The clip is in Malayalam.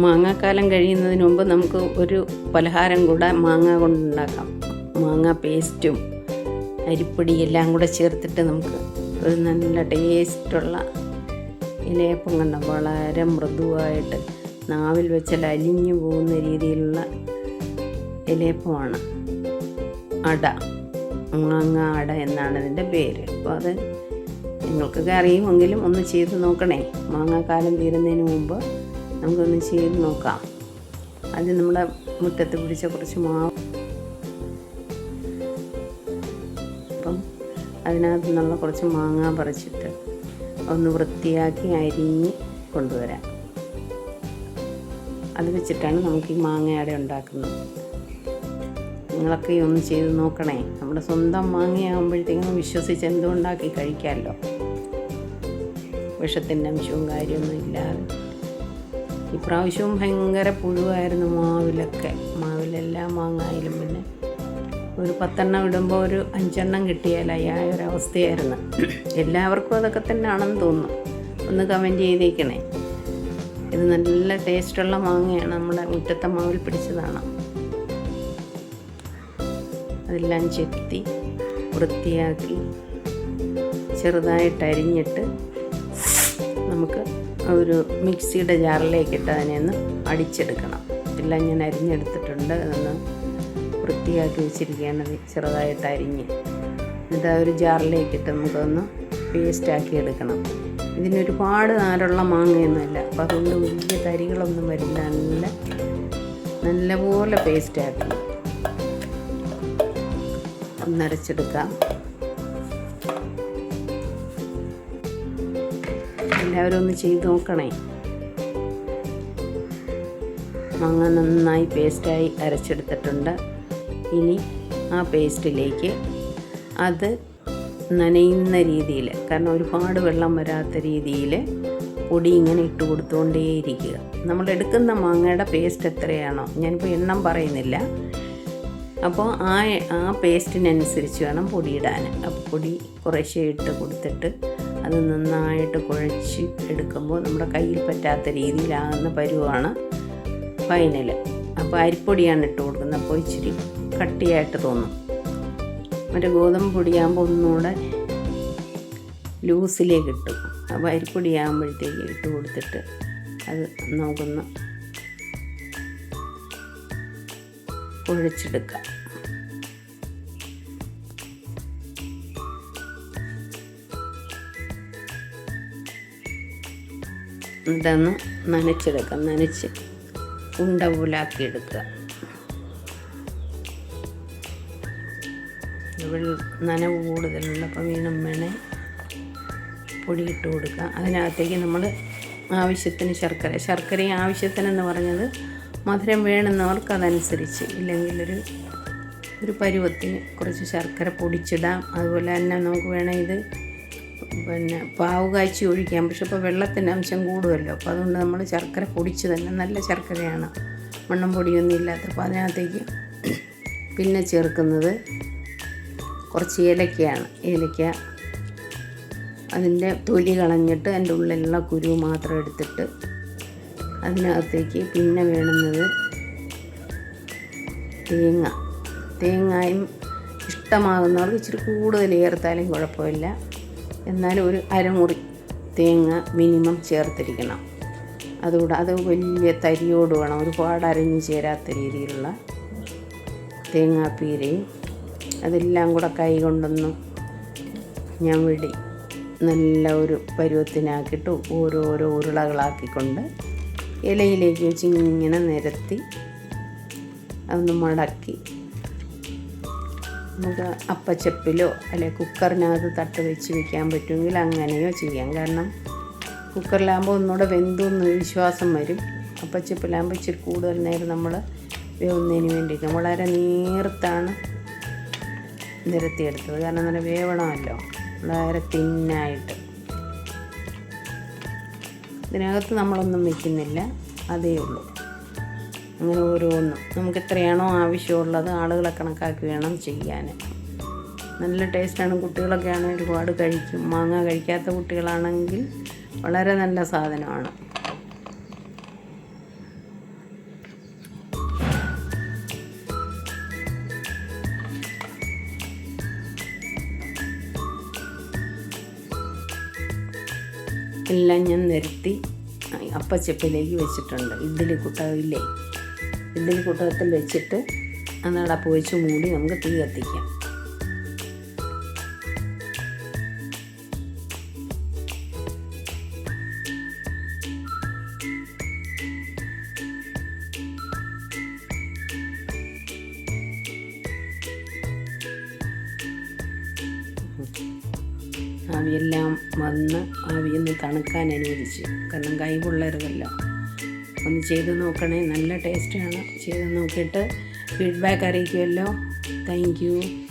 മാങ്ങാക്കാലം കഴിയുന്നതിന് മുമ്പ് നമുക്ക് ഒരു പലഹാരം കൂടെ മാങ്ങ കൊണ്ടുണ്ടാക്കാം. മാങ്ങ പേസ്റ്റും അരിപ്പൊടി എല്ലാം കൂടെ ചേർത്തിട്ട് നമുക്ക് ഒരു നല്ല ടേസ്റ്റുള്ള ഇലയപ്പം കണ്ട വളരെ മൃദുവായിട്ട് നാവിൽ വെച്ചാൽ അലിഞ്ഞു പോകുന്ന രീതിയിലുള്ള ഇലയപ്പമാണ് അട. മാങ്ങ അട എന്നാണ് ഇതിൻ്റെ പേര്. അപ്പോൾ അത് നിങ്ങൾക്കൊക്കെ അറിയുമെങ്കിലും ഒന്ന് ചെയ്ത് നോക്കണേ. മാങ്ങാക്കാലം തീരുന്നതിന് മുമ്പ് നമുക്കൊന്ന് ചെയ്ത് നോക്കാം. ആദ്യം നമ്മുടെ മുറ്റത്ത് പിടിച്ച കുറച്ച് മാവ്, അപ്പം അതിനകത്ത് നിന്നുള്ള കുറച്ച് മാങ്ങ പറിച്ചിട്ട് ഒന്ന് വൃത്തിയാക്കി അരിഞ്ഞ് കൊണ്ടുവരാം. അത് വെച്ചിട്ടാണ് നമുക്ക് ഈ മാങ്ങയട ഉണ്ടാക്കുന്നത്. നിങ്ങളൊക്കെ ഒന്ന് ചെയ്ത് നോക്കണേ. നമ്മുടെ സ്വന്തം മാങ്ങയാകുമ്പോഴത്തേക്കും വിശ്വസിച്ച് എന്തുകൊണ്ടാക്കി കഴിക്കാമല്ലോ. വിഷത്തിൻ്റെ അംശവും കാര്യമൊന്നും ഇല്ലാതെ. ഇപ്രാവശ്യവും ഭയങ്കര പുഴുവായിരുന്നു മാവിലെല്ലാം മാങ്ങായാലും. പിന്നെ ഒരു 10 എണ്ണം ഇടുമ്പോൾ ഒരു 5 എണ്ണം കിട്ടിയാലായി ആ ഒരവസ്ഥയായിരുന്നു. എല്ലാവർക്കും അതൊക്കെ തന്നെയാണെന്ന് തോന്നുന്നു. ഒന്ന് കമൻറ്റ് ചെയ്തേക്കണേ. ഇത് നല്ല ടേസ്റ്റുള്ള മാങ്ങയാണ്. നമ്മുടെ മുറ്റത്തെ മാവിൽ പിടിച്ചതാണ്. അതെല്ലാം ചെത്തി വൃത്തിയാക്കി ചെറുതായിട്ട് അരിഞ്ഞിട്ട് നമുക്ക് ഒരു മിക്സിയുടെ ജാറിലേക്കിട്ട് അതിനെ ഒന്ന് അടിച്ചെടുക്കണം. എല്ലാം ഞാൻ അരിഞ്ഞെടുത്തിട്ടുണ്ട്. അതൊന്ന് വൃത്തിയാക്കി വെച്ചിരിക്കുകയാണ് ചെറുതായിട്ട് അരിഞ്ഞ്. എന്നിട്ട് ആ ഒരു ജാറിലേക്കിട്ട് നമുക്കൊന്ന് പേസ്റ്റാക്കി എടുക്കണം. ഇതിനൊരുപാട് നാരുള്ള മാങ്ങയൊന്നുമല്ല, അപ്പോൾ അതുകൊണ്ട് വലിയ തരികളൊന്നും വരില്ല. നല്ലപോലെ പേസ്റ്റാക്കണം. ഒന്നരച്ചെടുക്കാം. എല്ലാവരും ഒന്ന് ചെയ്ത് നോക്കണേ. മാങ്ങ നന്നായി പേസ്റ്റായി അരച്ചെടുത്തിട്ടുണ്ട്. ഇനി ആ പേസ്റ്റിലേക്ക് അത് നനയുന്ന രീതിയിൽ, കാരണം ഒരുപാട് വെള്ളം വരാത്ത രീതിയിൽ പൊടി ഇങ്ങനെ ഇട്ട് കൊടുത്തുകൊണ്ടേയിരിക്കുക. നമ്മൾ എടുക്കുന്ന മാങ്ങയുടെ പേസ്റ്റ് എത്രയാണോ, ഞാനിപ്പോൾ എണ്ണം പറയുന്നില്ല, അപ്പോൾ ആ പേസ്റ്റിനനുസരിച്ച് വേണം പൊടി ഇടാൻ. അപ്പോൾ പൊടി കുറേശ്ശെ ഇട്ട് കൊടുത്തിട്ട് അത് നന്നായിട്ട് കുഴച്ച് എടുക്കുമ്പോൾ നമ്മുടെ കയ്യിൽ പറ്റാത്ത രീതിയിലാകുന്ന പരുവാണ് ഫൈനൽ. അപ്പോൾ അരിപ്പൊടിയാണ് ഇട്ട് കൊടുക്കുന്നത്. അപ്പോൾ ഇച്ചിരി കട്ടിയായിട്ട് തോന്നും. മറ്റേ ഗോതമ്പ് പൊടിയാകുമ്പോൾ ഒന്നുകൂടെ ലൂസിലേക്ക് കിട്ടും. അപ്പോൾ അരിപ്പൊടിയാകുമ്പോഴത്തേക്ക് ഇട്ട് കൊടുത്തിട്ട് അത് നമുക്കൊന്ന് കുഴച്ചെടുക്കാം. ഇതൊന്ന് നനച്ചെടുക്കാം. നനച്ച് ഉണ്ട പോലാക്കി എടുക്കുക. നനവ് കൂടുതലുള്ളപ്പോൾ വീണ്ടും വേണേ പൊടി ഇട്ട് കൊടുക്കുക. അതിനകത്തേക്ക് നമ്മൾ ആവശ്യത്തിന് ശർക്കരയും ആവശ്യത്തിനെന്ന് പറഞ്ഞത് മധുരം വേണമെന്നവർക്ക് അതനുസരിച്ച്, ഇല്ലെങ്കിൽ ഒരു പരുവത്തിന് കുറച്ച് ശർക്കര പൊടിച്ചിടാം. അതുപോലെ തന്നെ നമുക്ക് വേണേൽ ഇത് പിന്നെ പാവ് കാച്ചി ഒഴിക്കാം. പക്ഷെ ഇപ്പോൾ വെള്ളത്തിൻ്റെ അംശം കൂടുമല്ലോ. അപ്പോൾ അതുകൊണ്ട് നമ്മൾ ശർക്കര പൊടിച്ച് തന്നെ, നല്ല ശർക്കരയാണ്, മണ്ണം പൊടിയൊന്നും ഇല്ലാത്ത. അപ്പോൾ അതിനകത്തേക്ക് പിന്നെ ചേർക്കുന്നത് കുറച്ച് ഏലക്കയാണ്. ഏലക്ക അതിൻ്റെ തൊലി കളഞ്ഞിട്ട് അതിൻ്റെ ഉള്ളിലുള്ള കുരു മാത്രം എടുത്തിട്ട് അതിനകത്തേക്ക് പിന്നെ വേണ്ടുന്നത് തേങ്ങയും ഇഷ്ടമാകുന്നവർക്ക് ഇച്ചിരി കൂടുതൽ ചേർത്താലും കുഴപ്പമില്ല. എന്നാലും ഒരു അരമുറി തേങ്ങ മിനിമം ചേർത്തിരിക്കണം. അതുകൂടെ അത് വലിയ തരിയോട് വേണം, ഒരുപാട് അരഞ്ഞു ചേരാത്ത രീതിയിലുള്ള തേങ്ങാപ്പീരയും അതെല്ലാം കൂടെ കൈ കൊണ്ടൊന്ന് ഞവിടി നല്ല ഒരു പരുവത്തിനാക്കിയിട്ട് ഓരോരോ ഉരുളകളാക്കിക്കൊണ്ട് ഇലയിലേക്ക് വെച്ച് ഇങ്ങനെ നിരത്തി അതൊന്ന് മടക്കി നമുക്ക് അപ്പച്ചപ്പിലോ അല്ലെങ്കിൽ കുക്കറിനകത്ത് തട്ട് വെച്ച് വയ്ക്കാൻ പറ്റുമെങ്കിൽ അങ്ങനെയോ ചെയ്യാം. കാരണം കുക്കറിലാകുമ്പോൾ ഒന്നുകൂടെ വെന്തൊന്നൊരു വിശ്വാസം വരും. അപ്പച്ചപ്പിലാകുമ്പോൾ ഇച്ചിരി കൂടുതൽ നേരം നമ്മൾ വേവുന്നതിന് വേണ്ടിയിട്ട് വളരെ നേർത്താണ് നിരത്തിയെടുത്തത്. കാരണം നല്ല വേവണമല്ലോ, വളരെ തിന്നായിട്ട്. ഇതിനകത്ത് നമ്മളൊന്നും വയ്ക്കുന്നില്ല, അതേ ഉള്ളൂ. അങ്ങനെ ഓരോന്നും നമുക്ക് എത്രയാണോ ആവശ്യമുള്ളത് ആളുകളെ കണക്കാക്കി വേണം ചെയ്യാൻ. നല്ല ടേസ്റ്റാണ്. കുട്ടികളൊക്കെ ആണെങ്കിൽ ഒരുപാട് കഴിക്കും. മാങ്ങ കഴിക്കാത്ത കുട്ടികളാണെങ്കിൽ വളരെ നല്ല സാധനമാണ്. എല്ലാം ഞാൻ നിരത്തി അപ്പച്ചപ്പിലേക്ക് വെച്ചിട്ടുണ്ട്. ഇഡ്ഡലി കുട്ടകത്തിൽ വെച്ചിട്ട് അത് അടപ്പ് വെച്ച് മൂടി നമുക്ക് തീ കത്തിക്കാം. ആവിയെല്ലാം വന്ന് ആവിയൊന്ന് തണുക്കാൻ അനുവദിച്ചു. കാരണം കൈ പൊള്ളരുതല്ലോ. ഒന്ന് ചെയ്ത് നോക്കണേ, നല്ല ടേസ്റ്റാണ്. ചെയ്ത് നോക്കിയിട്ട് ഫീഡ്ബാക്ക് അറിയിക്കുമല്ലോ. Thank you.